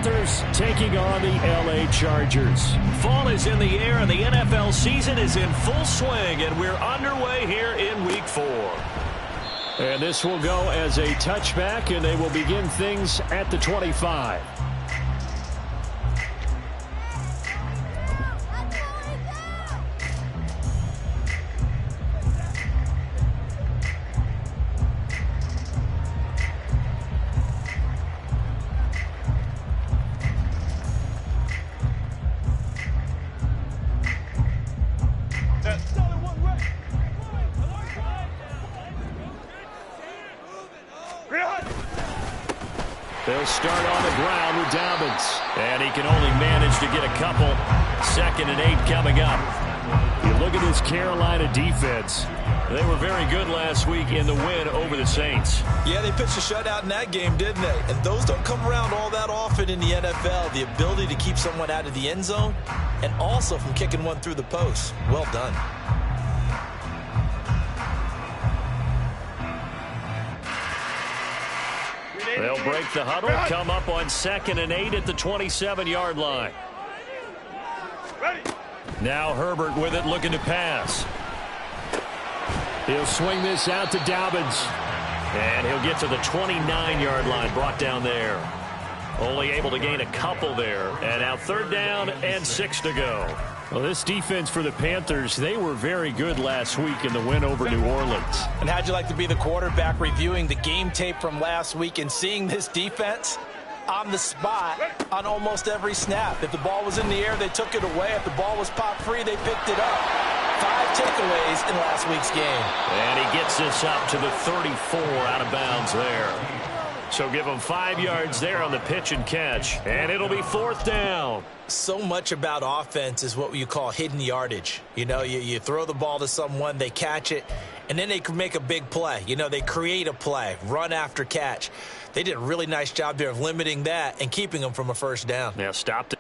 Panthers taking on the LA Chargers. Fall is in the air and the NFL season is in full swing, and we're underway here in Week 4. And this will go as a touchback, and they will begin things at the 25. They'll start on the ground with Dobbins. And he can only manage to get a couple. 2nd and 8 coming up. You look at this Carolina defense. They were very good last week in the win over the Saints. Yeah, they pitched a shutout in that game, didn't they? And those don't come around all that often in the NFL. The ability to keep someone out of the end zone and also from kicking one through the post. Well done. They'll break the huddle, come up on 2nd and 8 at the 27-yard line. Now Herbert with it, looking to pass. He'll swing this out to Dobbins. And he'll get to the 29-yard line, brought down there. Only able to gain a couple there. And now 3rd down and 6 to go. Well, this defense for the Panthers, they were very good last week in the win over New Orleans. And how'd you like to be the quarterback reviewing the game tape from last week and seeing this defense on the spot on almost every snap? If the ball was in the air, they took it away. If the ball was popped free, they picked it up. 5 takeaways in last week's game. And he gets this up to the 34 out of bounds there. So give him 5 yards there on the pitch and catch. And it'll be 4th down. So much about offense is what you call hidden yardage. You know, you throw the ball to someone, they catch it, and then they can make a big play. You know, they create a play, run after catch. They did a really nice job there of limiting that and keeping them from a 1st down. Now stopped it.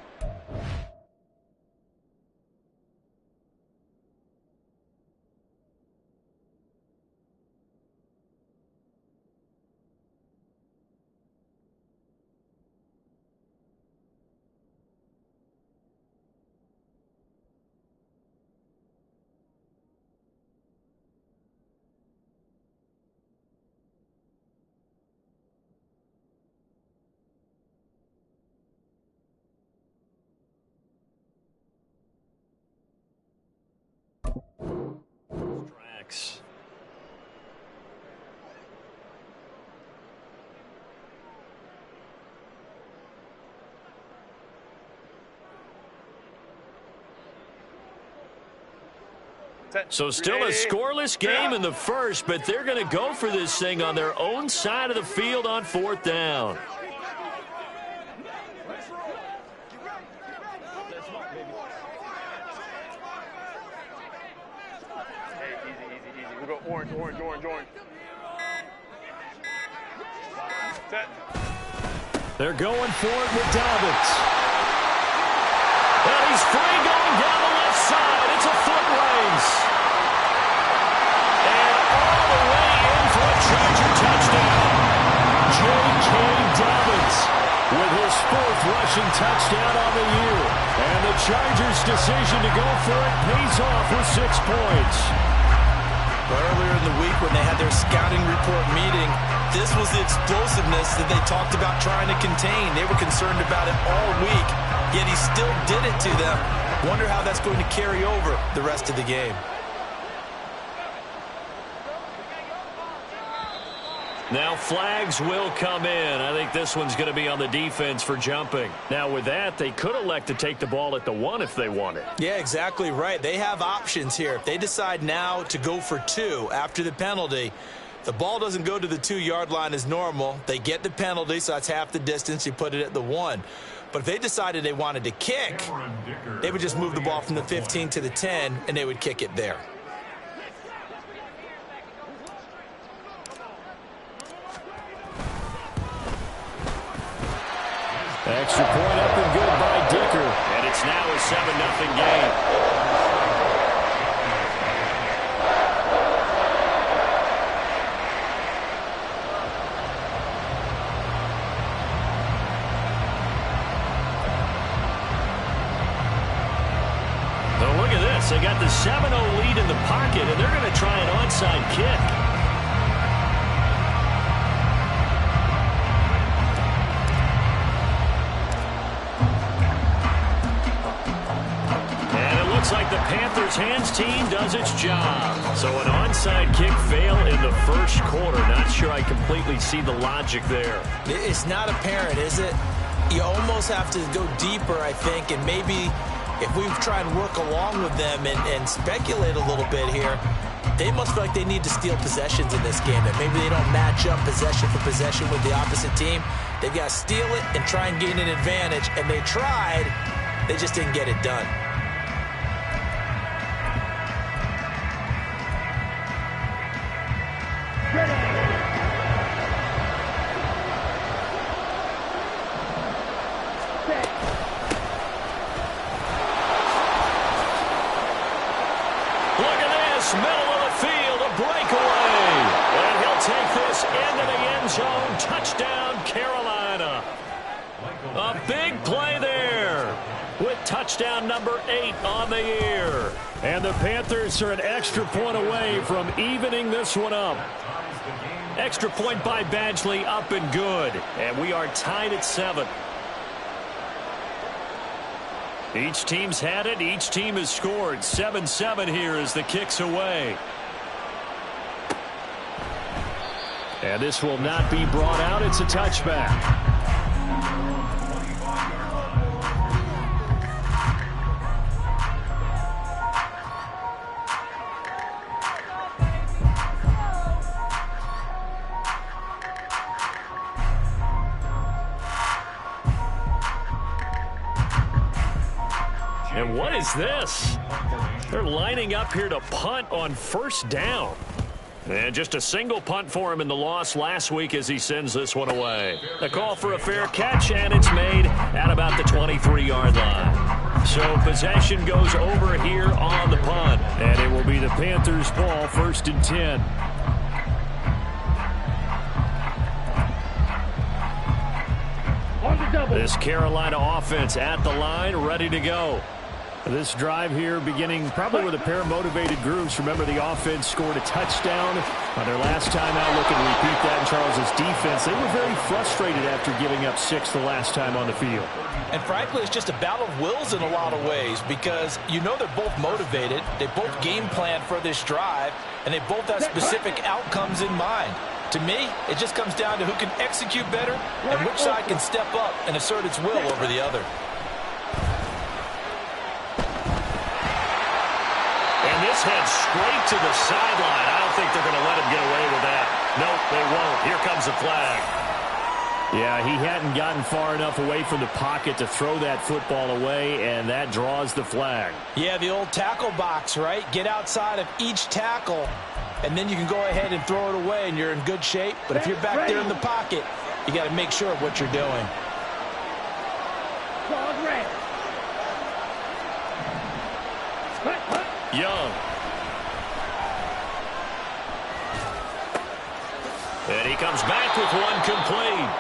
So still a scoreless game in the first, but they're going to go for this thing on their own side of the field on 4th down. We go orange. Set. They're going for it with Dobbins. And he's free going down the left side. It's a foot race. And all the way in for a Charger touchdown. J.K. Dobbins with his 4th rushing touchdown on the year. And the Chargers' decision to go for it pays off with 6 points. Earlier in the week when they had their scouting report meeting, this was the explosiveness that they talked about trying to contain. They were concerned about it all week, yet he still did it to them. Wonder how that's going to carry over the rest of the game. Now flags will come in. I think this one's going to be on the defense for jumping. Now with that, they could elect to take the ball at the 1 if they wanted. Yeah, exactly right. They have options here. If they decide now to go for 2 after the penalty, the ball doesn't go to the 2-yard line as normal. They get the penalty, so that's half the distance. You put it at the 1. But if they decided they wanted to kick, they would just move the ball from the 15 to the 10, and they would kick it there. Extra point up and good by Dicker. And it's now a 7-0 game. pass. They got the 7-0 lead in the pocket, and they're going to try an onside kick. Looks like the Panthers' hands team does its job. So an onside kick fail in the first quarter. Not sure I completely see the logic there. It's not apparent, is it? You almost have to go deeper, I think, and maybe if we try and work along with them and speculate a little bit here, they must feel like they need to steal possessions in this game, that maybe they don't match up possession for possession with the opposite team. They've got to steal it and try and gain an advantage, and they tried. They just didn't get it done. Middle of the field, a breakaway. And he'll take this into the end zone. Touchdown, Carolina. A big play there with touchdown number 8 on the year. And the Panthers are an extra point away from evening this one up. Extra point by Badgley, up and good. And we are tied at 7. Each team's had it. Each team has scored. 7-7 here as the kick's away. And this will not be brought out. It's a touchback. And what is this? They're lining up here to punt on first down. And just a single punt for him in the loss last week as he sends this one away. A call for a fair catch, and it's made at about the 23-yard line. So possession goes over here on the punt. And it will be the Panthers' ball, 1st and 10. This Carolina offense at the line, ready to go. This drive here beginning probably with a pair of motivated groups. Remember, the offense scored a touchdown on their last time out. Looking to repeat that in Charles's defense. They were very frustrated after giving up 6 the last time on the field. And frankly, it's just a battle of wills in a lot of ways, because you know they're both motivated. They both game plan for this drive, and they both have specific outcomes in mind. To me, it just comes down to who can execute better and which side can step up and assert its will over the other. And this heads straight to the sideline. I don't think they're going to let him get away with that. Nope, they won't. Here comes the flag. Yeah, he hadn't gotten far enough away from the pocket to throw that football away, and that draws the flag. Yeah, the old tackle box, right? Get outside of each tackle, and then you can go ahead and throw it away, and you're in good shape. But if you're back there in the pocket, you got to make sure of what you're doing. Young. And he comes back with one complete.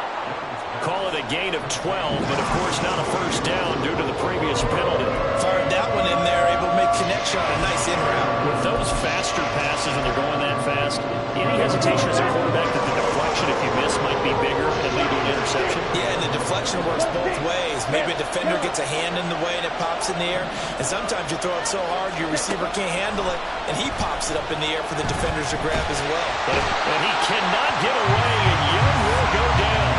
Call it a gain of 12, but of course not a first down due to the previous penalty. Fired that one in there, able to make connection on a nice in route. With those faster passes and they're going that fast, any hesitation as a quarterback that the deflection, if you miss, might be bigger and lead to an interception? Yeah, and the deflection works both ways. Maybe a defender gets a hand in the way and it pops in the air, and sometimes you throw it so hard your receiver can't handle it, and he pops it up in the air for the defenders to grab as well. And he cannot get away, and Young will go down.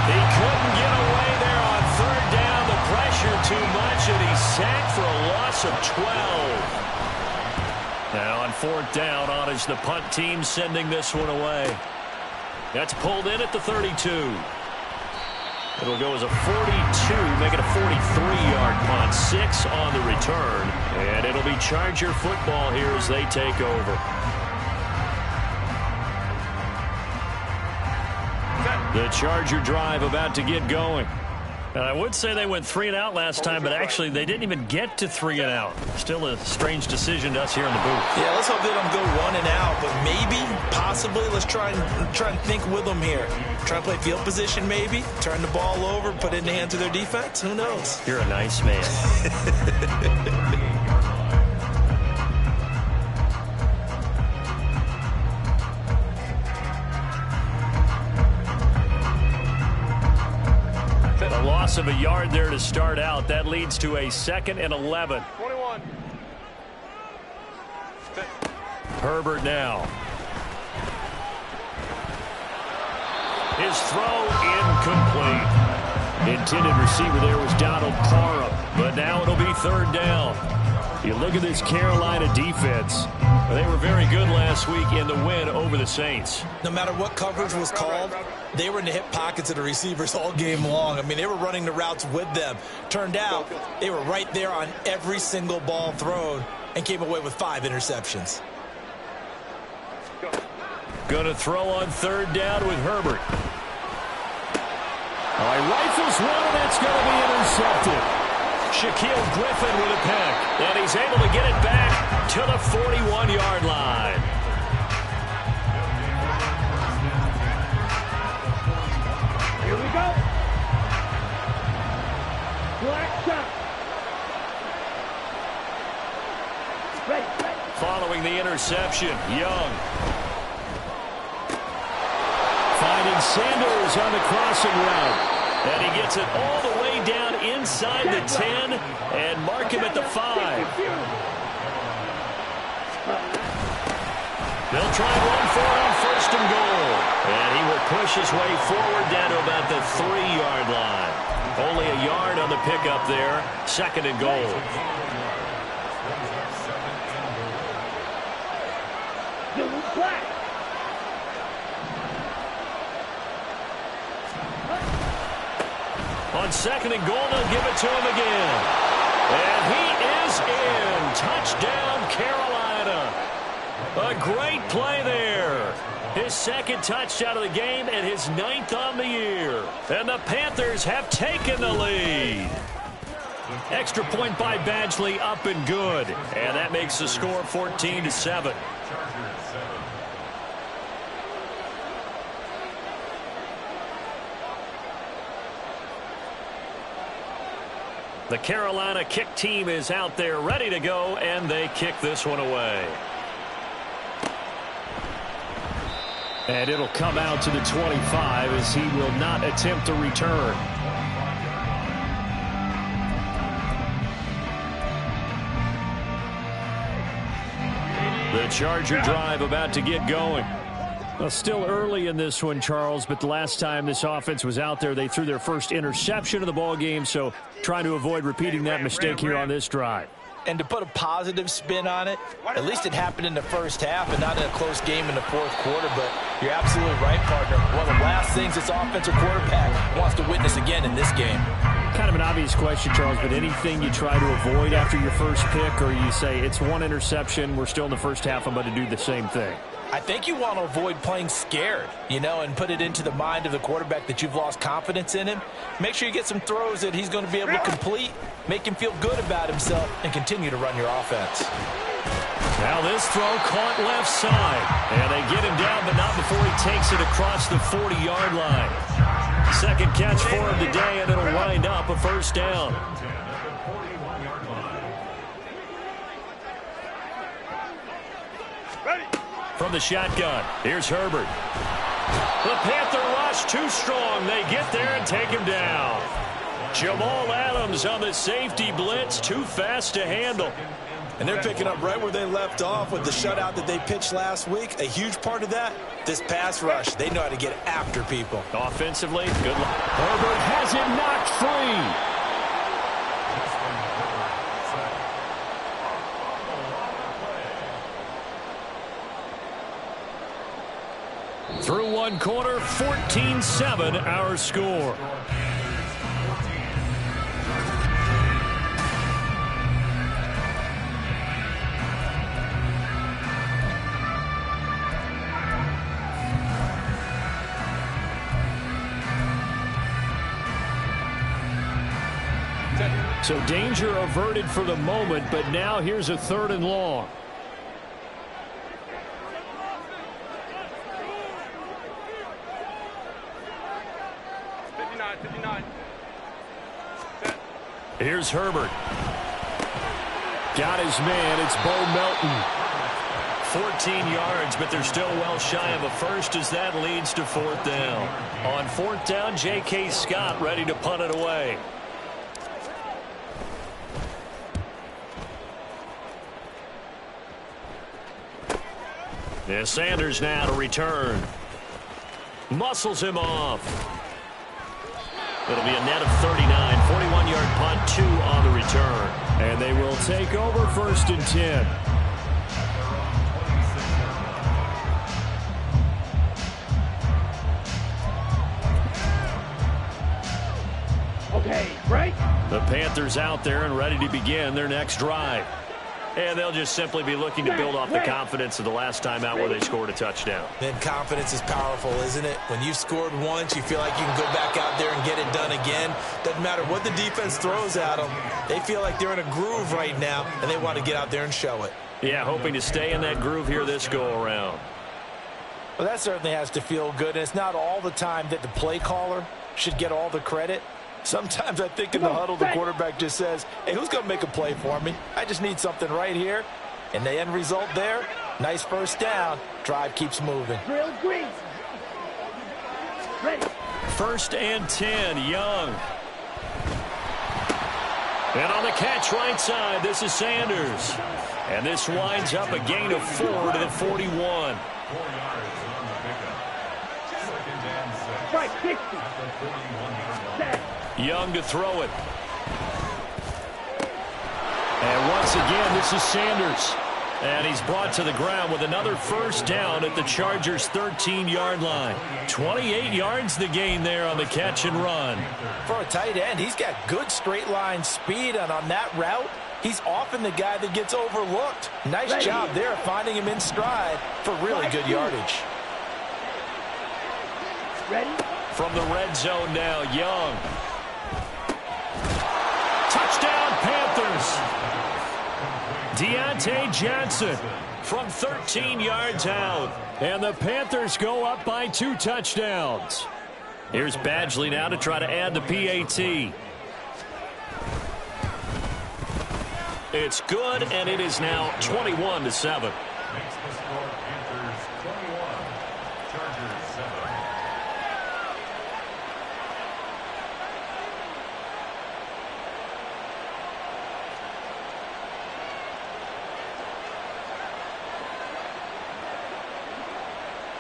He couldn't get away there on third down. The pressure too much, and he's sacked for a loss of 12. Now on fourth down, on is the punt team sending this one away. That's pulled in at the 32. It'll go as a 42, make it a 43-yard punt. 6 on the return, and it'll be Charger football here as they take over. The Charger drive about to get going. And I would say they went 3 and out last time, but actually they didn't even get to 3 and out. Still a strange decision to us here in the booth. Yeah, let's hope they don't go 1 and out, but maybe, possibly, let's try and think with them here. Try and play field position maybe, turn the ball over, put it in the hands of their defense. Who knows? You're a nice man. A loss of a yard there to start out. That leads to a 2nd and 11. 21. Herbert now. His throw incomplete. Intended receiver there was Donald Parham, but now it'll be 3rd down. You look at this Carolina defense. They were very good last week in the win over the Saints. No matter what coverage was called, they were in the hip pockets of the receivers all game long. I mean, they were running the routes with them. Turned out, they were right there on every single ball thrown and came away with 5 interceptions. Going to throw on 3rd down with Herbert. All right, rifles one, and that's going to be intercepted. Shaquille Griffin with a pick, and he's able to get it back to the 41-yard line. Here we go. Black shot. Ready. Following the interception, Young. Finding Sanders on the crossing route. And he gets it all the way down inside the 10 and mark him at the 5. They'll try and run for it on 1st and goal. And he will push his way forward down to about the 3-yard line. Only a yard on the pickup there. 2nd and goal. Black. On 2nd and goal, they'll give it to him again. And he is in. Touchdown, Carolina. A great play there. His 2nd touchdown of the game and his 9th on the year. And the Panthers have taken the lead. Extra point by Badgley, up and good. And that makes the score 14-7. The Carolina kick team is out there ready to go, and they kick this one away. And it'll come out to the 25 as he will not attempt a return. The Charger drive about to get going. Well, still early in this one, Charles, but the last time this offense was out there, they threw their first interception of the ball game, so trying to avoid repeating that mistake here on this drive. And to put a positive spin on it, at least it happened in the 1st half and not in a close game in the 4th quarter, but you're absolutely right, partner. One of the last things this offensive quarterback wants to witness again in this game. Kind of an obvious question, Charles, but anything you try to avoid after your first pick, or you say it's one interception, we're still in the 1st half, I'm going to do the same thing? I think you want to avoid playing scared, and put it into the mind of the quarterback that you've lost confidence in him. Make sure you get some throws that he's going to be able to complete, make him feel good about himself, and continue to run your offense. Now this throw caught left side, and they get him down, but not before he takes it across the 40-yard line. 2nd catch for him today, and it'll wind up a 1st down. From the shotgun, here's Herbert. The Panther rush too strong. They get there and take him down. Jamal Adams on the safety blitz, too fast to handle. And they're picking up right where they left off with the shutout that they pitched last week. A huge part of that, this pass rush. They know how to get after people. Offensively, good luck. Herbert has it knocked free. Through one quarter, 14-7 our score. So danger averted for the moment, but now here's a 3rd and long. Here's Herbert. Got his man. It's Bo Melton. 14 yards, but they're still well shy of a first as that leads to 4th down. On 4th down, J.K. Scott ready to punt it away. Yeah, Sanders now to return. Muscles him off. It'll be a net of 39. 41-yard punt, 2 on the return. And they will take over 1st and 10. Okay, right? The Panthers out there and ready to begin their next drive. And they'll just simply be looking to build off the confidence of the last time out where they scored a touchdown. Then confidence is powerful, isn't it? When you've scored once, you feel like you can go back out there and get it done again. Doesn't matter what the defense throws at them. They feel like they're in a groove right now, and they want to get out there and show it. Yeah, hoping to stay in that groove here this go-around. Well, that certainly has to feel good, and it's not all the time that the play caller should get all the credit. Sometimes I think in the huddle, the quarterback just says, hey, who's going to make a play for me? I just need something right here. And the end result there, nice 1st down. Drive keeps moving. Drill green. Ready. 1st and 10, Young. And on the catch right side, this is Sanders. And this winds up a gain of 4 to the 41. Right, 60. Set. Young to throw it. And once again, this is Sanders. And he's brought to the ground with another 1st down at the Chargers' 13-yard line. 28 yards the gain there on the catch and run. For a tight end, he's got good straight line speed, and on that route, he's often the guy that gets overlooked. Nice job there finding him in stride for really good yardage. Ready? From the red zone now, Young. Touchdown, Panthers. Deontay Johnson from 13 yards out. And the Panthers go up by 2 touchdowns. Here's Badgley now to try to add the PAT. It's good, and it is now 21-7.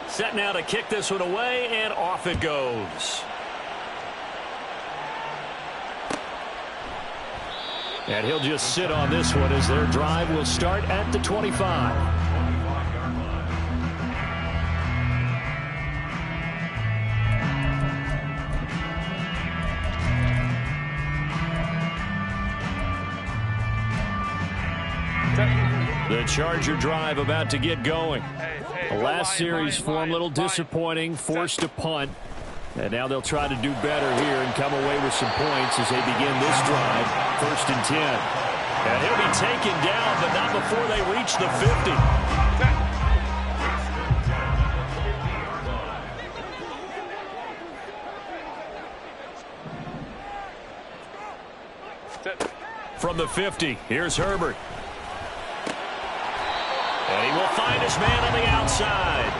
Set now to kick this one away, and off it goes. And he'll just sit on this one as their drive will start at the 25. The Charger drive about to get going. The last series for them, a little disappointing, forced to punt. And now they'll try to do better here and come away with some points as they begin this drive, 1st and 10. And he'll be taken down, but not before they reach the 50. From the 50, here's Herbert. And he will find his man on the outside.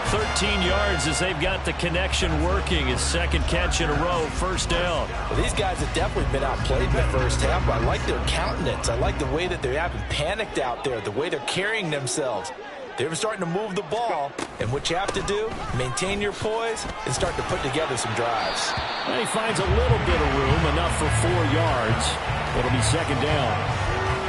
13 yards as they've got the connection working. His 2nd catch in a row, 1st down. Well, these guys have definitely been outplayed in the 1st half. I like their countenance. I like the way that they haven't panicked out there, the way they're carrying themselves. They're starting to move the ball, and what you have to do, maintain your poise and start to put together some drives. And he finds a little bit of room, enough for 4 yards. It'll be 2nd down.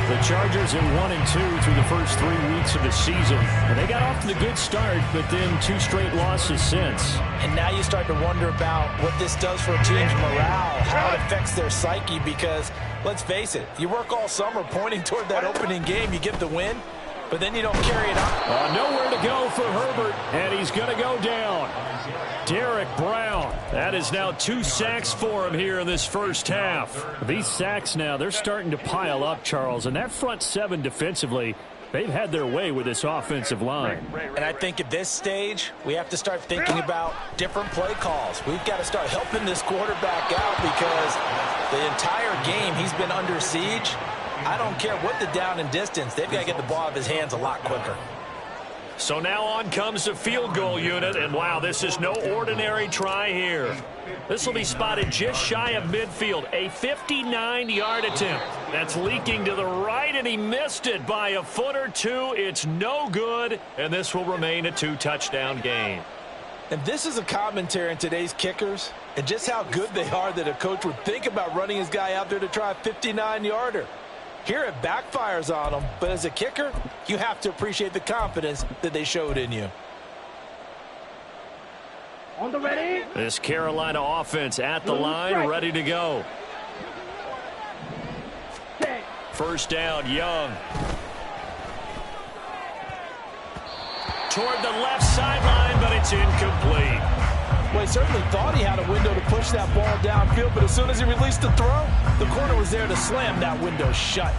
The Chargers at 1-2 through the first 3 weeks of the season. And they got off to the good start, but then 2 straight losses since. And now you start to wonder about what this does for a team's morale, how it affects their psyche, because, let's face it, you work all summer pointing toward that opening game, you get the win, but then you don't carry it on. Nowhere to go for Herbert, and he's going to go down. Derek Brown. That is now 2 sacks for him here in this 1st half. These sacks now, they're starting to pile up, Charles, and that front 7 defensively, they've had their way with this offensive line. And I think at this stage, we have to start thinking about different play calls. We've got to start helping this quarterback out because the entire game he's been under siege. I don't care what the down and distance. They've got to get the ball out of his hands a lot quicker. So now on comes the field goal unit, and wow, this is no ordinary try here. This will be spotted just shy of midfield, a 59-yard attempt. That's leaking to the right, and he missed it by a foot or two. It's no good, and this will remain a 2-touchdown game. And this is a commentary on today's kickers and just how good they are that a coach would think about running his guy out there to try a 59-yarder. Here it backfires on them, but as a kicker, you have to appreciate the confidence that they showed in you. On the ready. This Carolina offense at the line, ready to go. Set. First down, Young. Toward the left sideline, but it's incomplete. Well, he certainly thought he had a window to push that ball downfield, but as soon as he released the throw, the corner was there to slam that window shut.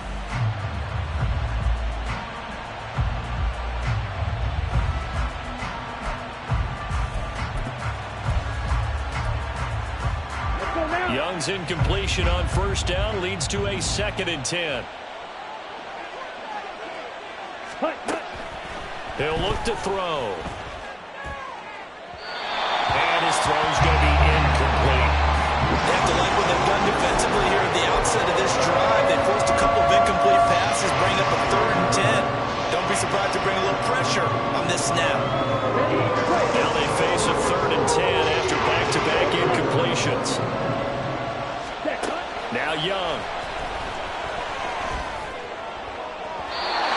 Young's incompletion on first down leads to a 2nd and 10. He'll look to throw. And his throw's going to be incomplete. They have to like what they've done defensively here at the outset of this drive. They forced a couple of incomplete passes, bring up a 3rd and 10. Don't be surprised to bring a little pressure on this snap. Now they face a 3rd and 10 after back-to-back incompletions. Now Young.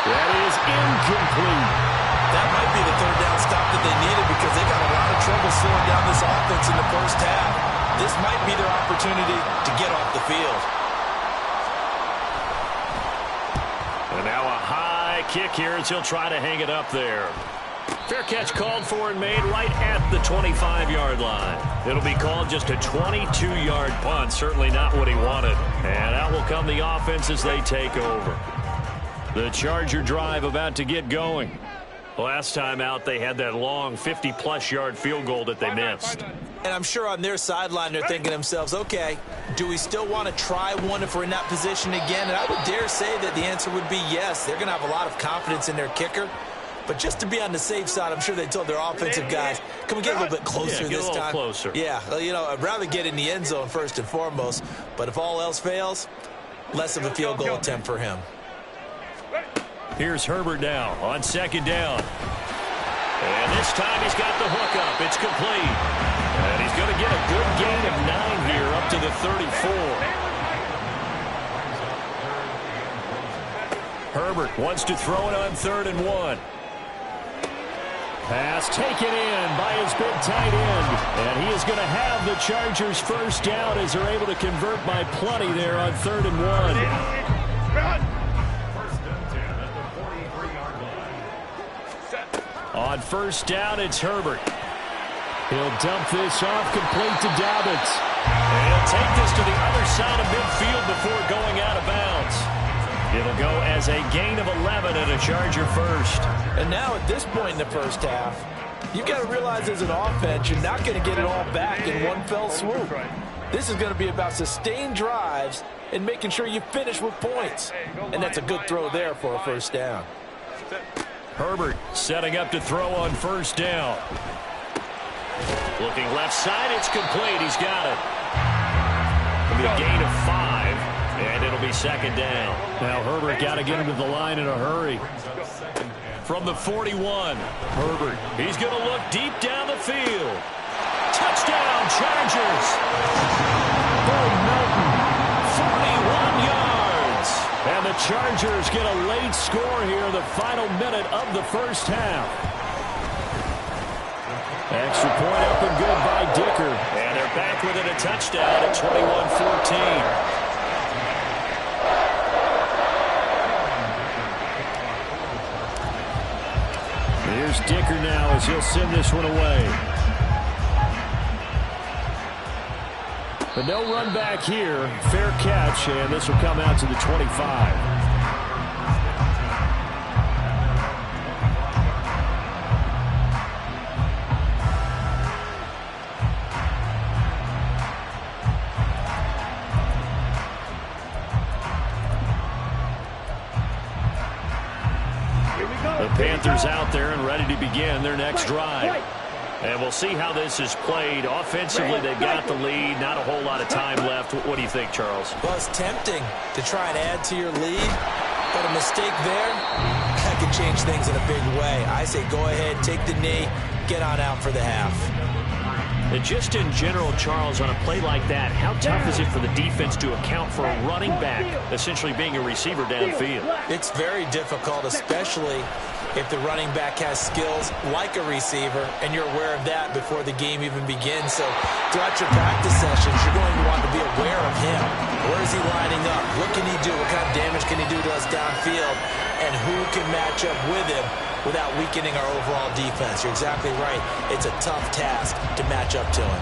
That is incomplete. That might be the 3rd down stop that they needed because they got a lot of trouble slowing down this offense in the first half. This might be their opportunity to get off the field. And now a high kick here as he'll try to hang it up there. Fair catch called for and made right at the 25-yard line. It'll be called just a 22-yard punt. Certainly not what he wanted. And out will come the offense as they take over. The Charger drive about to get going. Last time out, they had that long 50-plus yard field goal that they missed. And I'm sure on their sideline they're thinking to themselves, okay, do we still want to try one if we're in that position again? And I would dare say that the answer would be yes. They're going to have a lot of confidence in their kicker. But just to be on the safe side, I'm sure they told their offensive guys, can we get a little bit closer this time? Get a little closer. Yeah, you know, I'd rather get in the end zone first and foremost. But if all else fails, less of a field goal attempt for him. Here's Herbert now on 2nd down. And this time he's got the hook up. It's complete. And he's going to get a good gain of 9 here up to the 34. Herbert wants to throw it on 3rd and 1. Pass taken in by his big tight end. And he is going to have the Chargers first down as they're able to convert by plenty there on 3rd and 1. On first down, it's Herbert. He'll dump this off complete to Dobbins. And he'll take this to the other side of midfield before going out of bounds. It'll go as a gain of 11 and a Charger first. And now at this point in the first half, you've got to realize as an offense, you're not going to get it all back in one fell swoop. This is going to be about sustained drives and making sure you finish with points. And that's a good throw there for a first down. Herbert setting up to throw on first down. Looking left side, it's complete. He's got it. It'll be a gain of 5, and it'll be 2nd down. Now Herbert got to get him to the line in a hurry. From the 41, Herbert. He's going to look deep down the field. Touchdown, Chargers. Boom, Melton. 41 yards. And the Chargers get a late score here in the final minute of the first half. Extra point up and good by Dicker. And they're back within a touchdown at 21-14. Here's Dicker now as he'll send this one away. But no run back here. Fair catch, and this will come out to the 25. The Panthers out there and ready to begin their next drive. And we'll see how this is played. Offensively, they've got the lead. Not a whole lot of time left. What do you think, Charles? Well, it's tempting to try and add to your lead, but a mistake there, that could change things in a big way. I say go ahead, take the knee, get on out for the half. And just in general, Charles, on a play like that, how tough is it for the defense to account for a running back essentially being a receiver downfield? It's very difficult, especially if the running back has skills like a receiver, and you're aware of that before the game even begins. So throughout your practice sessions, you're going to want to be aware of him. Where is he lining up? What can he do? What kind of damage can he do to us downfield? And who can match up with him without weakening our overall defense? You're exactly right. It's a tough task to match up to him.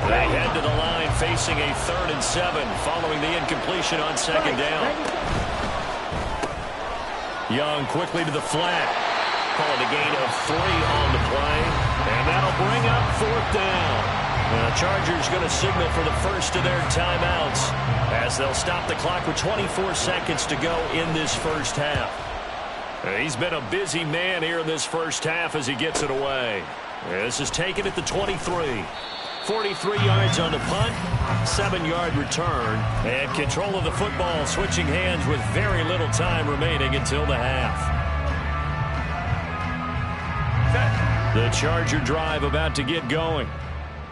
They head to the line facing a 3rd and 7 following the incompletion on 2nd down. Young quickly to the flat. Call it a gain of 3 on the play. And that'll bring up 4th down. The Chargers going to signal for the first of their timeouts as they'll stop the clock with 24 seconds to go in this first half. He's been a busy man here in this first half as he gets it away. This is taken at the 23. 43 yards on the punt, 7-yard return, and control of the football switching hands with very little time remaining until the half. The Charger drive about to get going.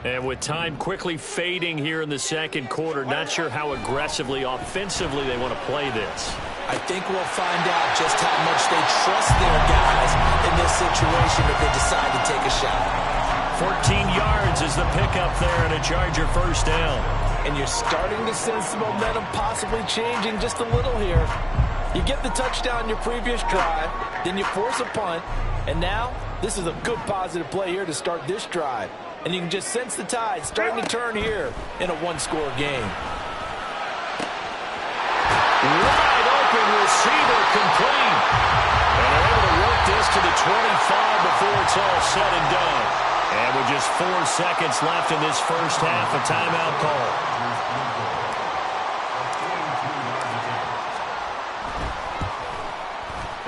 And with time quickly fading here in the second quarter, not sure how aggressively, offensively they want to play this. I think we'll find out just how much they trust their guys in this situation if they decide to take a shot. 14 yards is the pickup there and a Charger first down. And you're starting to sense the momentum possibly changing just a little here. You get the touchdown in your previous drive, then you force a punt, and now this is a good positive play here to start this drive. And you can just sense the tide starting to turn here in a one-score game. Wide open receiver complete. And they're able to work this to the 25 before it's all said and done. And with just 4 seconds left in this first half, a timeout call.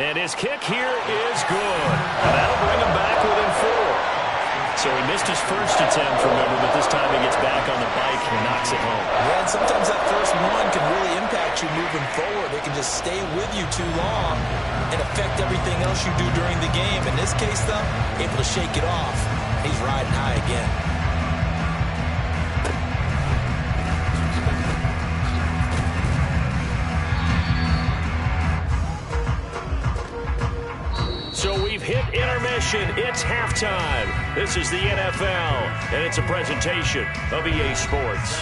And his kick here is good. And that'll bring him back within 4. So he missed his first attempt, remember, but this time he gets back on the bike and knocks it home. Yeah, and sometimes that first one can really impact you moving forward. They can just stay with you too long and affect everything else you do during the game. In this case, though, able to shake it off. He's riding high again. So we've hit intermission. It's halftime. This is the NFL, and it's a presentation of EA Sports.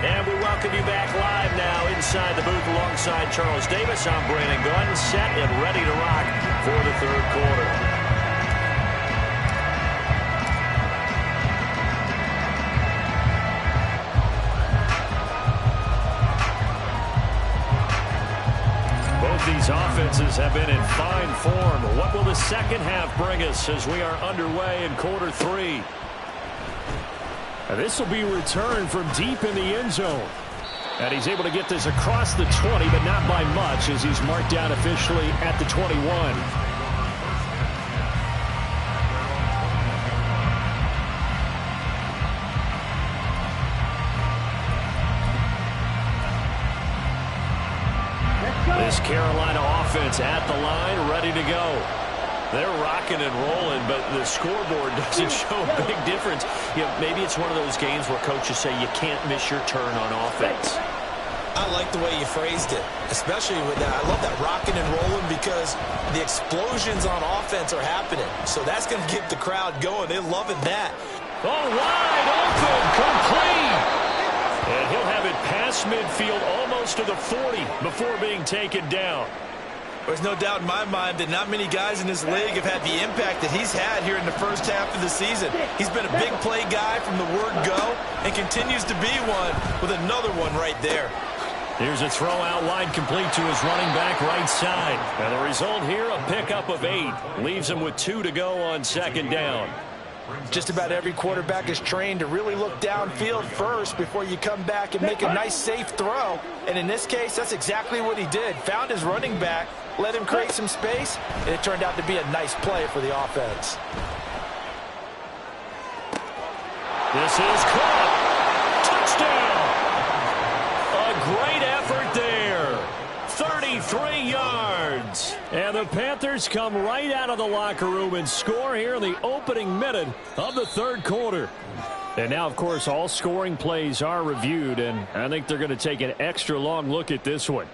And we welcome you back live now inside the booth alongside Charles Davis. I'm Brandon Gunn, set and ready to rock for the third quarter. Both these offenses have been in fine form. What will the second half bring us as we are underway in quarter 3? This will be returned from deep in the end zone. And he's able to get this across the 20, but not by much as he's marked down officially at the 21. This Carolina offense at the line, ready to go. They're rocking and rolling, but the scoreboard doesn't show a big difference. You know, maybe it's one of those games where coaches say you can't miss your turn on offense. I like the way you phrased it, especially with that. I love that rocking and rolling because the explosions on offense are happening. So that's going to get the crowd going. They're loving that. Oh, wide open, complete. And he'll have it past midfield almost to the 40 before being taken down. There's no doubt in my mind that not many guys in this league have had the impact that he's had here in the first half of the season. He's been a big play guy from the word go and continues to be one with another one right there. Here's a throw out wide, complete to his running back right side. And the result here, a pickup of 8. Leaves him with 2 to go on second down. Just about every quarterback is trained to really look downfield first before you come back and make a nice, safe throw. And in this case, that's exactly what he did. Found his running back, let him create some space, and it turned out to be a nice play for the offense. This is caught. Touchdown. A great effort there. 33 yards. And the Panthers come right out of the locker room and score here in the opening minute of the third quarter. And now, of course, all scoring plays are reviewed, and I think they're going to take an extra long look at this one.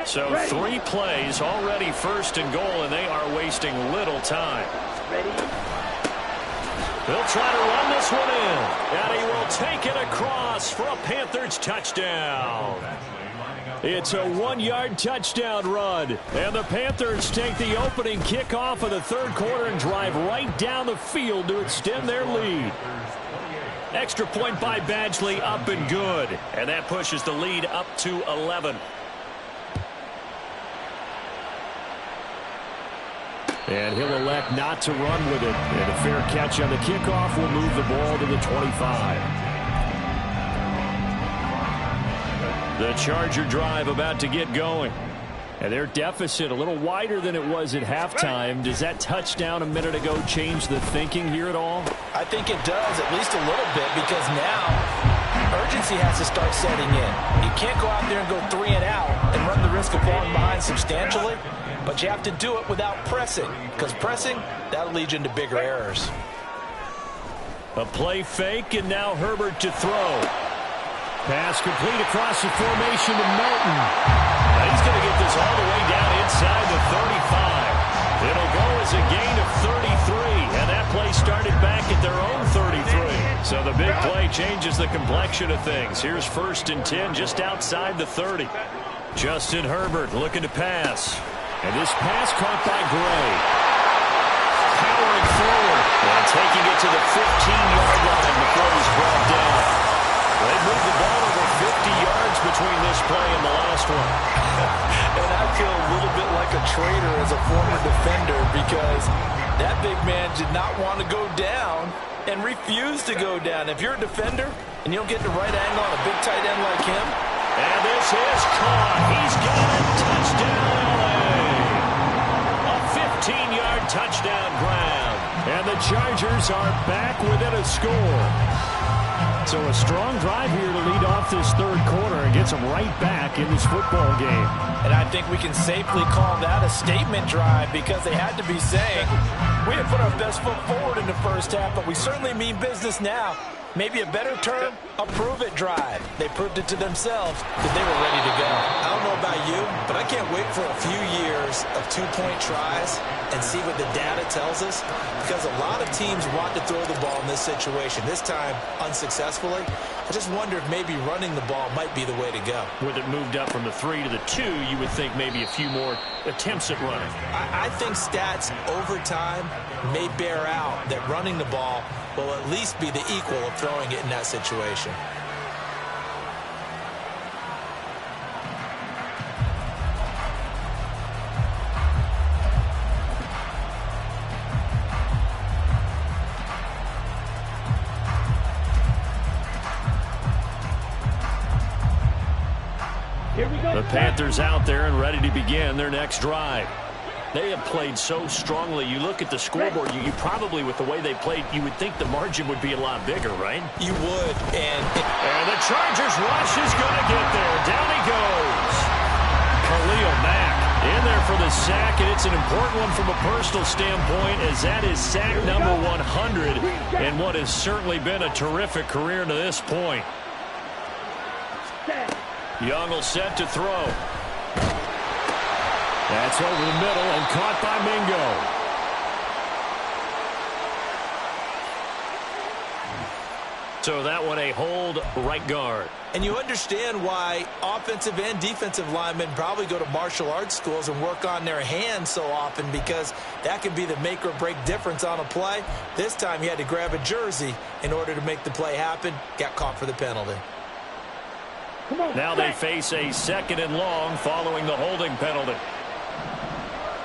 So 3 plays already first and goal, and they are wasting little time. They'll try to run this one in, and he will take it across for a Panthers touchdown. It's a 1-yard touchdown run, and the Panthers take the opening kickoff of the third quarter and drive right down the field to extend their lead. Extra point by Badgley, up and good, and that pushes the lead up to 11. And he'll elect not to run with it. And a fair catch on the kickoff will move the ball to the 25. The Charger drive about to get going. And their deficit a little wider than it was at halftime. Does that touchdown a minute ago change the thinking here at all? I think it does, at least a little bit, because now urgency has to start setting in. You can't go out there and go 3 and out and run the risk of falling behind substantially. But you have to do it without pressing, because pressing, that'll lead you into bigger errors. A play fake, and now Herbert to throw. Pass complete across the formation to Melton. Now he's going to get this all the way down inside the 35. It'll go as a gain of 33, and that play started back at their own 33. So the big play changes the complexion of things. Here's 1st and 10 just outside the 30. Justin Herbert looking to pass. And this pass caught by Gray. Powering forward and taking it to the 15-yard line before he's brought down. They moved the ball over 50 yards between this play and the last one. And I feel a little bit like a traitor as a former defender, because that big man did not want to go down and refused to go down. If you're a defender and you don't get the right angle on a big tight end like him. And this is caught. He's got it. Touchdown, LA. 15-yard touchdown grab. And the Chargers are back within a score. So a strong drive here to lead off this third quarter and gets them right back in this football game. And I think we can safely call that a statement drive, because they had to be saying, we didn't put our best foot forward in the first half, but we certainly mean business now. Maybe a better term, a prove-it drive. They proved it to themselves that they were ready to go. I don't know about you, but I can't wait for a few years of 2-point tries and see what the data tells us, because a lot of teams want to throw the ball in this situation. This time, unsuccessfully. I just wonder if maybe running the ball might be the way to go. With it moved up from the 3 to the 2, you would think maybe a few more attempts at running. I think stats over time may bear out that running the ball will at least be the equal of throwing it in that situation. The Panthers out there and ready to begin their next drive. They have played so strongly. You look at the scoreboard, you probably, with the way they played, you would think the margin would be a lot bigger, right? You would. And the Chargers rush is going to get there. Down he goes. Khalil Mack in there for the sack, and it's an important one from a personal standpoint, as that is sack number 100 in what has certainly been a terrific career to this point. Young will set to throw. That's over the middle and caught by Mingo. So that one a hold right guard. And you understand why offensive and defensive linemen probably go to martial arts schools and work on their hands so often, because that can be the make or break difference on a play. This time he had to grab a jersey in order to make the play happen. Got caught for the penalty. Now they face a 2nd and long following the holding penalty.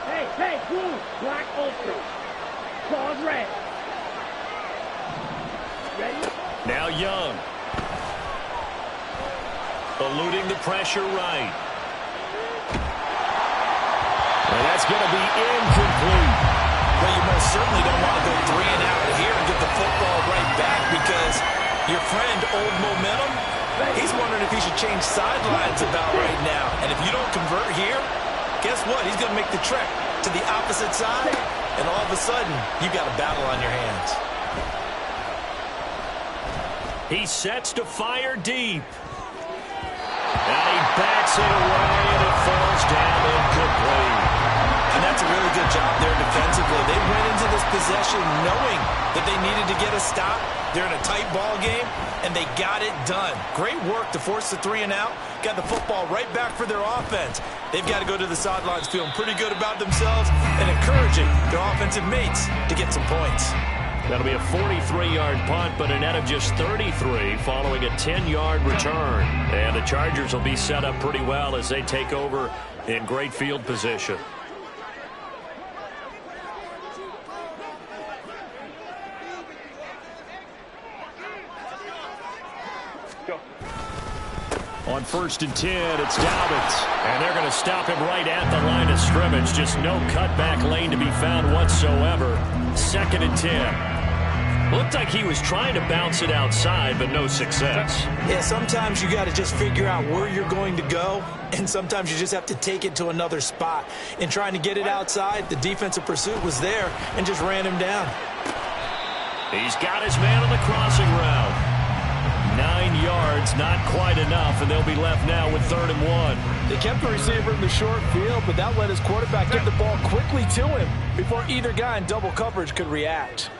Hey, blue, black ultra. Claws red. Ready? Now Young. Eluding the pressure right. And that's going to be incomplete. Well, you most certainly don't want to go 3 and out here and get the football right back, because your friend, Old Momentum, he's wondering if he should change sidelines about right now. And if you don't convert here, guess what? He's going to make the trek to the opposite side, and all of a sudden, you've got a battle on your hands. He sets to fire deep. And he bats it away, and it falls down incomplete. And that's a really good job there defensively. They went into this possession knowing that they needed to get a stop. They're in a tight ball game, and they got it done. Great work to force the 3 and out. Got the football right back for their offense. They've got to go to the sidelines feeling pretty good about themselves and encouraging their offensive mates to get some points. That'll be a 43-yard punt, but a net of just 33 following a 10-yard return. And the Chargers will be set up pretty well as they take over in great field position. On 1st and 10, it's Dobbins. And they're going to stop him right at the line of scrimmage. Just no cutback lane to be found whatsoever. 2nd and 10. Looked like he was trying to bounce it outside, but no success. Yeah, sometimes you got to just figure out where you're going to go, and sometimes you just have to take it to another spot. In trying to get it outside, the defensive pursuit was there and just ran him down. He's got his man on the crossing route. 9 yards, not quite enough, and they'll be left now with 3rd and 1. They kept the receiver in the short field, but that let his quarterback get the ball quickly to him before either guy in double coverage could react.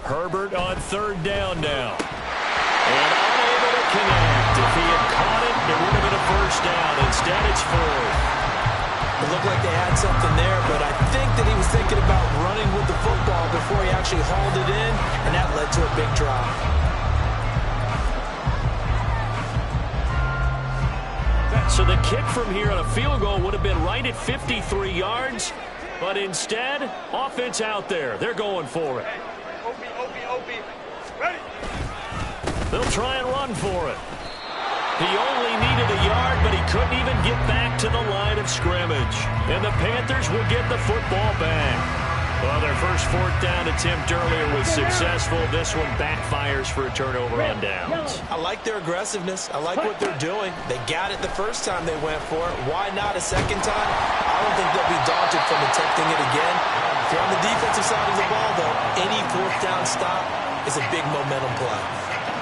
Herbert on 3rd down now. And unable to connect. If he had caught it, it would have been a 1st down. Instead, it's 4th. It looked like they had something there, but I think that he was thinking about running with the football before he actually hauled it in, and that led to a big drop. So the kick from here on a field goal would have been right at 53 yards, but instead, offense out there. They're going for it. They'll try and run for it. He only needed a yard, but he couldn't even get back to the line of scrimmage. And the Panthers will get the football back. Well, their first 4th down attempt earlier was successful. This one backfires for a turnover on downs. I like their aggressiveness. I like what they're doing. They got it the first time they went for it. Why not a second time? I don't think they'll be daunted from attempting it again. If you're on the defensive side of the ball, though, any 4th down stop is a big momentum play.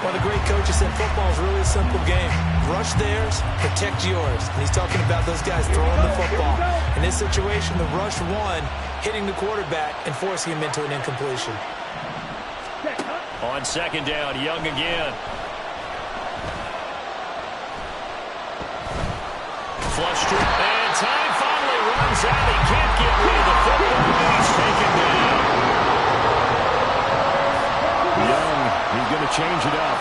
One of the great coaches said football is really a simple game. Rush theirs, protect yours. And he's talking about those guys throwing the football. In this situation, the rush won, hitting the quarterback and forcing him into an incompletion. On 2nd down, Young again. Flushed it, and time finally runs out. He can't get rid of the football. He's taken down. Young, he's going to change it up.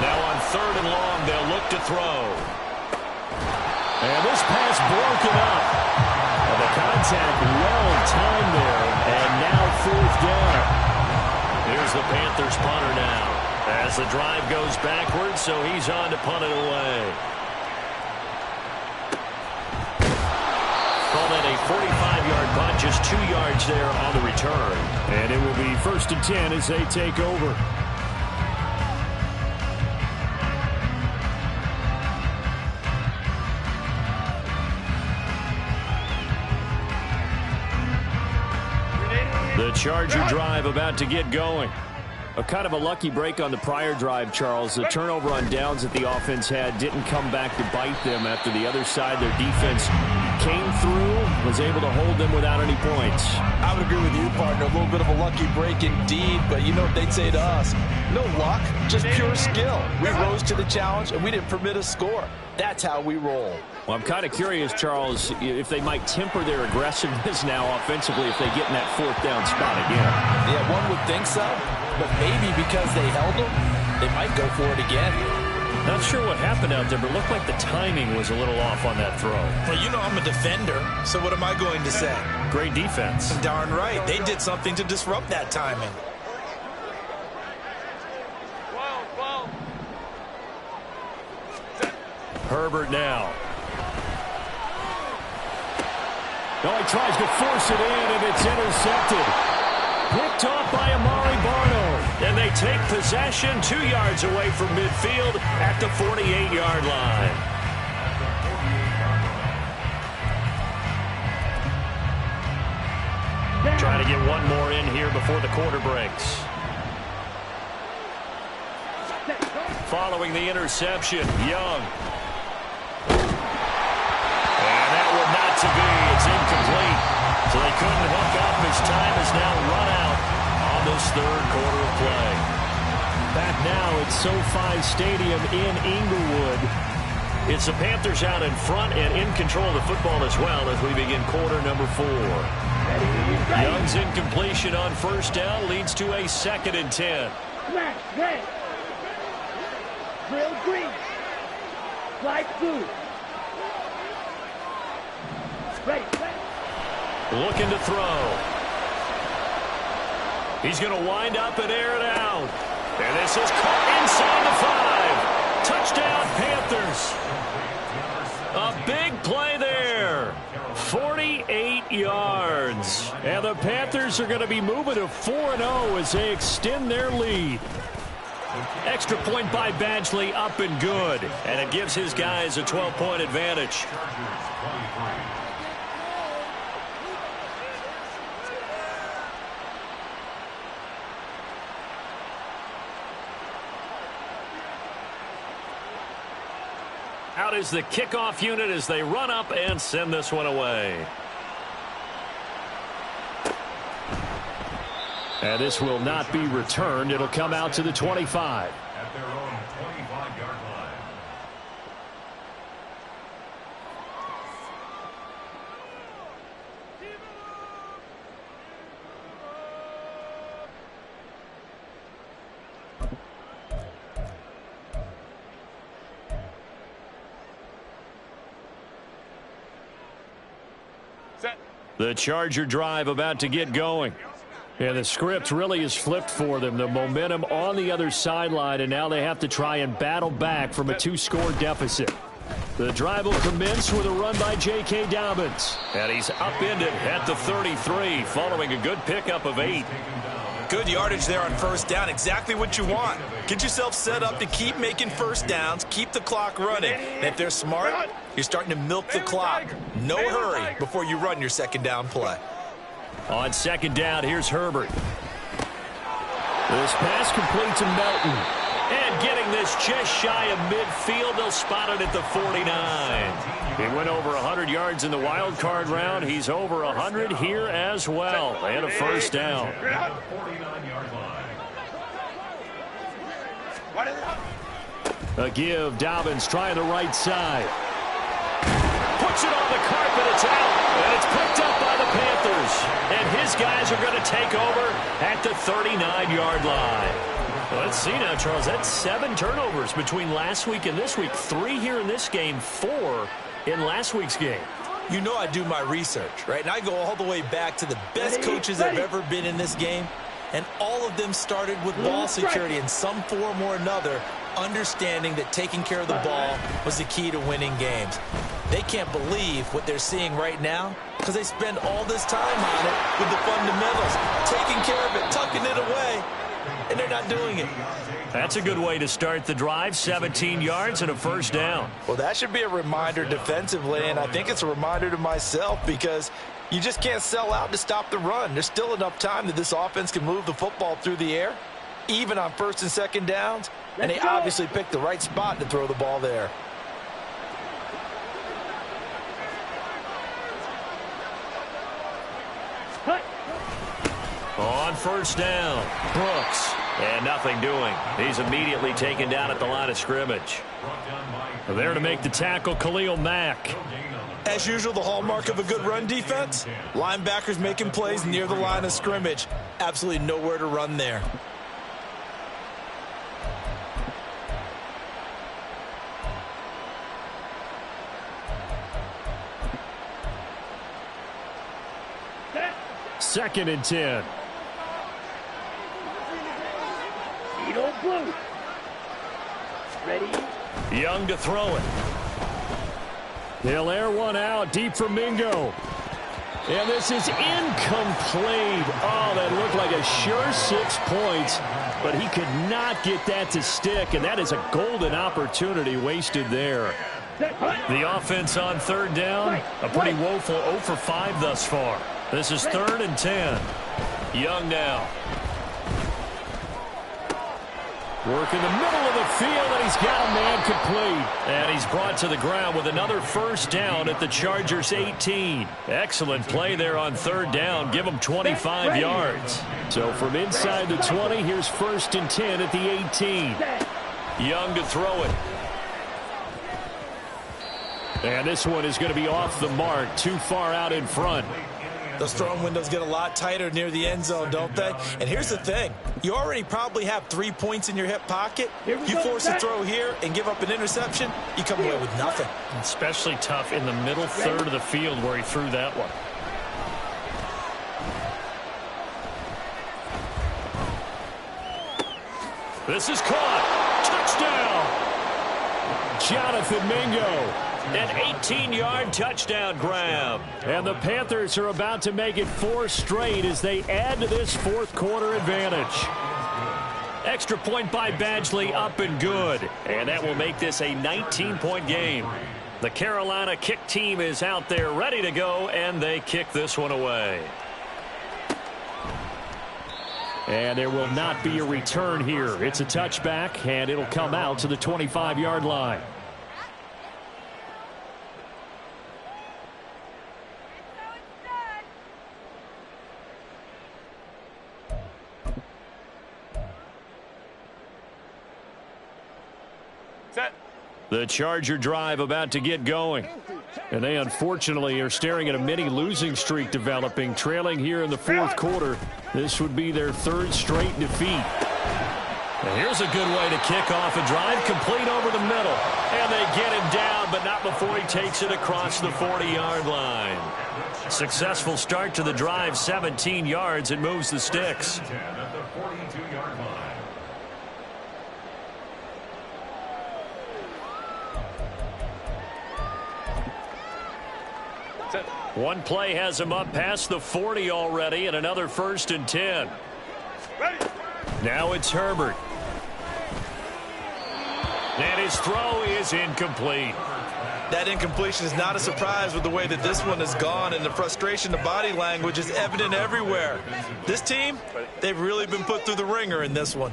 Now on 3rd and long, they'll look to throw. And this pass broken up. And the contact well timed there. And now 4th down. Here's the Panthers punter now. As the drive goes backwards, so he's on to punt it away. Call that a 45-yard punt, just 2 yards there on the return. And it will be 1st and 10 as they take over. The Charger drive about to get going. A kind of a lucky break on the prior drive, Charles. The turnover on downs that the offense had didn't come back to bite them after the other side. Their defense came through, was able to hold them without any points. I would agree with you, partner. A little bit of a lucky break indeed, but you know what they'd say to us? No luck, just pure skill. We rose to the challenge, and we didn't permit a score. That's how we roll. Well, I'm kind of curious, Charles, if they might temper their aggressiveness now offensively if they get in that fourth down spot again. Yeah, one would think so, but maybe because they held them, they might go for it again. Not sure what happened out there, but it looked like the timing was a little off on that throw. Well, you know I'm a defender, so what am I going to say? Great defense. Darn right. They did something to disrupt that timing. Herbert now. Oh, he tries to force it in, and it's intercepted. Picked off by Amari Barno. And they take possession 2 yards away from midfield at the 48-yard line. Trying to get one more in here before the quarter breaks. Following the interception, Young. And that will not to be. It's incomplete. So they couldn't hook up. His time is now run out on this third quarter of play. Back now at SoFi Stadium in Inglewood. It's the Panthers out in front and in control of the football as well as we begin quarter number 4. Young's incompletion on first down leads to a 2nd and 10. Smash, red. Grill green. Flight blue. Ready, Looking to throw. He's going to wind up and air it out. And this is caught inside the 5. Touchdown, Panthers. A big play there. 48 yards. And the Panthers are going to be moving to 4-0 as they extend their lead. Extra point by Badgley, up and good. And it gives his guys a 12-point advantage. Out is the kickoff unit as they run up and send this one away. And this will not be returned. It'll come out to the 25. At their own 25-yard line. The Charger drive about to get going. And the script really is flipped for them. The momentum on the other sideline, and now they have to try and battle back from a 2-score deficit. The drive will commence with a run by J.K. Dobbins. And he's upended at the 33 following a good pickup of 8. Good yardage there on first down. Exactly what you want. Get yourself set up to keep making first downs, keep the clock running. And if they're smart, you're starting to milk the clock. No hurry before you run your second down play. On second down, here's Herbert. This pass complete to Melton. And getting this just shy of midfield, they'll spot it at the 49. He went over 100 yards in the wild card round. He's over 100 here as well. And a first down. 49-yard line. A give. Dobbins trying the right side. Puts it on the carpet. It's out. And it's picked up by the Panthers. And his guys are going to take over at the 39-yard line. Let's see now, Charles. That's 7 turnovers between last week and this week. 3 here in this game, 4 in last week's game. You know I do my research, right? And I go all the way back to the best coaches that have ever been in this game. And all of them started with ball security in some form or another, understanding that taking care of the ball was the key to winning games. They can't believe what they're seeing right now because they spend all this time on it with the fundamentals, taking care of it, tucking it away, and they're not doing it. That's a good way to start the drive, 17 yards and a first down. Well, that should be a reminder defensively, and I think it's a reminder to myself because you just can't sell out to stop the run. There's still enough time that this offense can move the football through the air. even on first and second downs, and they obviously picked the right spot to throw the ball there. On first down, Brooks. And nothing doing. He's immediately taken down at the line of scrimmage. There to make the tackle, Khalil Mack. As usual, the hallmark of a good run defense, linebackers making plays near the line of scrimmage. Absolutely nowhere to run there. Second and 10. Blue. Ready? Young to throw it. They'll air one out deep for Mingo. And this is incomplete. Oh, that looked like a sure 6 points, but he could not get that to stick, and that is a golden opportunity wasted there. The offense on third down, a pretty woeful 0 for 5 thus far. This is 3rd and 10. Young now. Work in the middle of the field, and he's got a man complete. And he's brought to the ground with another first down at the Chargers' 18. Excellent play there on third down. Give him 25 yards. So from inside the 20, here's 1st and 10 at the 18. Young to throw it. And this one is going to be off the mark, too far out in front. Those throwing windows get a lot tighter near the end zone, don't they? And here's the thing. You already probably have 3 points in your hip pocket. You force a throw here and give up an interception, you come away with nothing. Especially tough in the middle third of the field where he threw that one. This is caught. Touchdown. Jonathan Mingo. An 18-yard touchdown grab. And the Panthers are about to make it 4 straight as they add to this fourth quarter advantage. Extra point by Badgley, up and good. And that will make this a 19-point game. The Carolina kick team is out there ready to go, and they kick this one away. And there will not be a return here. It's a touchback, and it'll come out to the 25-yard line. The Charger drive about to get going. And they unfortunately are staring at a mini losing streak developing, trailing here in the fourth quarter. This would be their 3rd straight defeat. And here's a good way to kick off a drive, complete over the middle. And they get him down, but not before he takes it across the 40-yard line. Successful start to the drive, 17 yards, and moves the sticks. One play has him up past the 40 already, and another 1st and 10. Now it's Herbert. And his throw is incomplete. That incompletion is not a surprise with the way that this one has gone, and the frustration, the body language is evident everywhere. This team, they've really been put through the ringer in this one.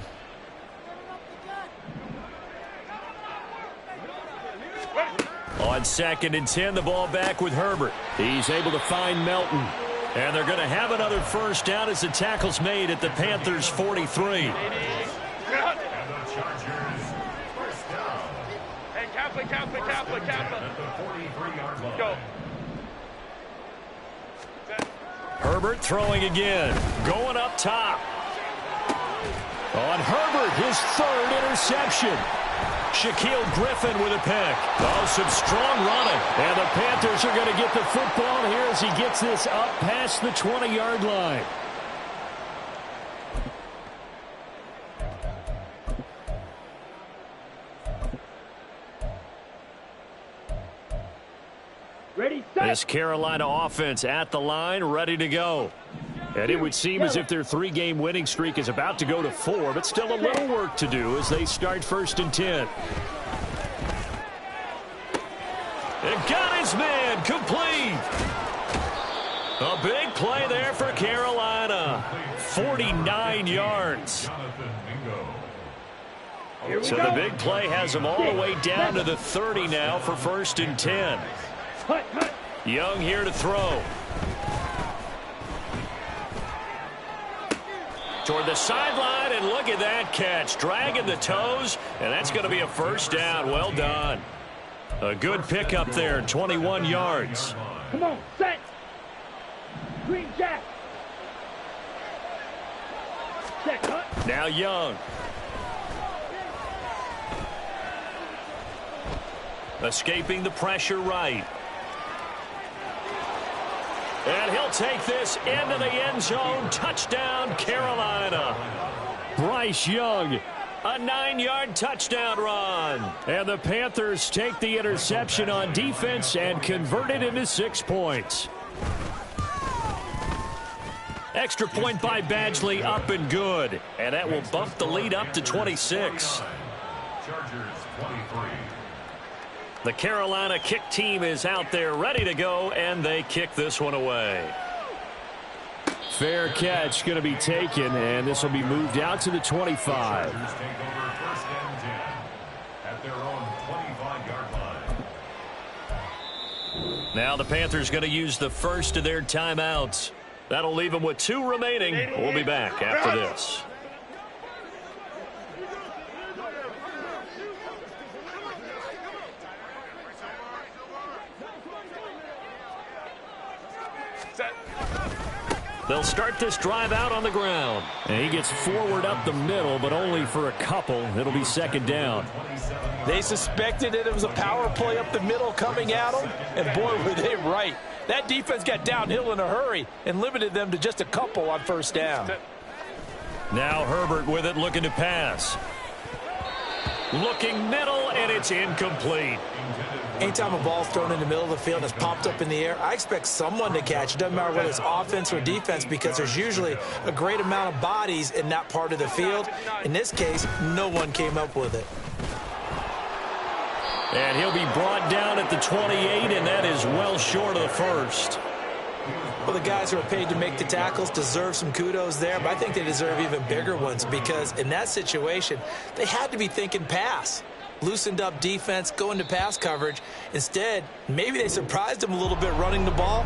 On 2nd and 10, the ball back with Herbert. He's able to find Melton. And they're going to have another first down as the tackle's made at the Panthers' 43. Hey, Kappa. Go. Herbert throwing again. Going up top. On Herbert, his 3rd interception. Shaquille Griffin with a pick. Oh, some strong running. And the Panthers are going to get the football here as he gets this up past the 20-yard line. Ready, set. This Carolina offense at the line, ready to go. And it would seem as if their 3-game winning streak is about to go to 4, but still a little work to do as they start 1st and 10. And got his man complete. A big play there for Carolina. 49 yards. go. So the big play has them all the way down to the 30 now for 1st and 10. Young here to throw. Toward the sideline, and look at that catch. Dragging the toes, and that's going to be a 1st down. Well done. A good pickup there, 21 yards. Come on, set. Green jack. Set, cut. Now Young. Escaping the pressure right. And he'll take this into the end zone. Touchdown, Carolina. Bryce Young. A 9-yard touchdown run. And the Panthers take the interception on defense and convert it into 6 points. Extra point by Badgley, up and good. And that will bump the lead up to 26. Chargers 23. The Carolina kick team is out there ready to go, and they kick this one away. Fair catch going to be taken, and this will be moved out to the 25. Chargers take over 1st and 10 at their own 25-yard line. Now the Panthers going to use the first of their timeouts. That'll leave them with 2 remaining. We'll be back after this. They'll start this drive out on the ground. And he gets forward up the middle, but only for a couple. It'll be 2nd down. They suspected that it was a power play up the middle coming at them, and boy, were they right. That defense got downhill in a hurry and limited them to just a couple on 1st down. Now Herbert with it, looking to pass. Looking middle, and it's incomplete. Anytime a ball's thrown in the middle of the field and it's popped up in the air, I expect someone to catch it. Doesn't matter whether it's offense or defense, because there's usually a great amount of bodies in that part of the field. In this case, no one came up with it. And he'll be brought down at the 28, and that is well short of the 1st. Well, the guys who are paid to make the tackles deserve some kudos there, but I think they deserve even bigger ones, because in that situation, they had to be thinking pass. Loosened up defense, going to pass coverage. Instead, maybe they surprised them a little bit running the ball.